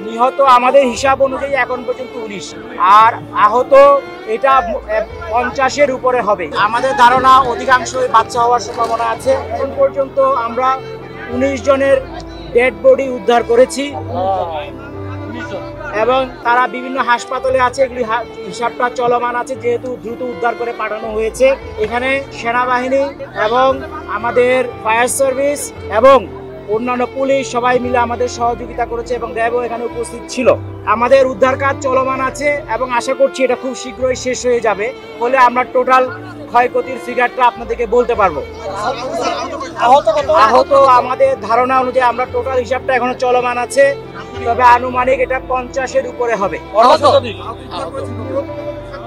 নিহত আমাদের হিসাব অনুযায়ী এখন পর্যন্ত 19, আর আহত এটা 50-এর উপরে হবে। আমাদের ধারণা অধিকাংশই বাচ্চা হওয়ার সম্ভাবনা আছে। এখন পর্যন্ত আমরা 19 জনের ডেড বডি উদ্ধার করেছি এবং তারা বিভিন্ন হাসপাতালে আছে। এগুলি হিসাবটা চলমান আছে, যেহেতু দ্রুত উদ্ধার করে পাঠানো হয়েছে। এখানে সেনাবাহিনী এবং আমাদের ফায়ার সার্ভিস এবং অন্যান্য পুলিশ সবাই মিলে আমাদের সহযোগিতা করেছে এবং র্যাবও এখানে উপস্থিত ছিল। আমাদের উদ্ধার কাজ চলমান আছে এবং আশা করছি এটা খুব শীঘ্রই শেষ হয়ে যাবে, ফলে আমরা টোটাল ক্ষয়ক্ষতির ফিগারটা আপনাদেরকে বলতে পারবো। আহত আমাদের ধারণা অনুযায়ী আমরা টোটাল হিসাবটা এখনো চলমান আছে, তবে আনুমানিক এটা 50-এর উপরে হবে।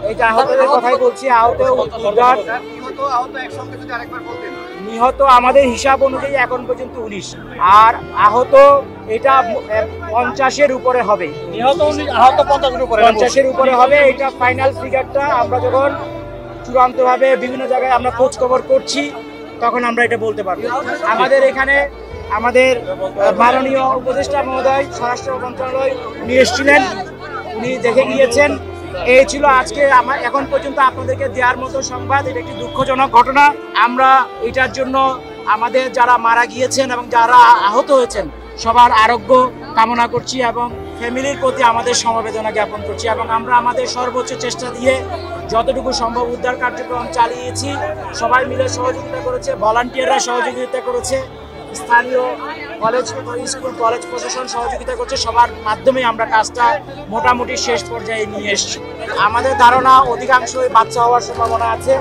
এইটা আহতদের কথাই বলছি। নিহত আমাদের হিসাব অনুযায়ী এখন পর্যন্ত 19, আর আহত এটা 50-এর উপরে হবে। 50-এর উপরে হবে। এটা ফাইনাল ফিগারটা আমরা যখন চূড়ান্তভাবে বিভিন্ন জায়গায় আমরা খোঁজ খবর করছি তখন আমরা এটা বলতে পারবো। আমাদের এখানে আমাদের মাননীয় উপদেষ্টা মহোদয় স্বরাষ্ট্র মন্ত্রণালয় উনি এসেছিলেন, উনি দেখে গিয়েছেন। এই ছিল আজকে এখন পর্যন্ত আপনাদেরকে দেওয়ার মতো সংবাদ। এটা একটি দুঃখজনক ঘটনা। আমরা এটার জন্য আমাদের যারা মারা গিয়েছেন এবং যারা আহত হয়েছেন সবার আরোগ্য কামনা করছি এবং ফ্যামিলির প্রতি আমাদের সমবেদনা জ্ঞাপন করছি, এবং আমরা আমাদের সর্বোচ্চ চেষ্টা দিয়ে যতটুকু সম্ভব উদ্ধার কার্যক্রম চালিয়েছি। সবাই মিলে সহযোগিতা করেছে, ভলান্টিয়াররা সহযোগিতা করেছে, স্থানীয় স্কুল কলেজ প্রশাসন সহযোগিতা করছে। সবার মাধ্যমে আমরা কাজটা মোটামুটি শেষ পর্যায়ে নিয়ে এসেছি। আমাদের ধারণা অধিকাংশই বাচ্চা হওয়ার সম্ভাবনা আছে।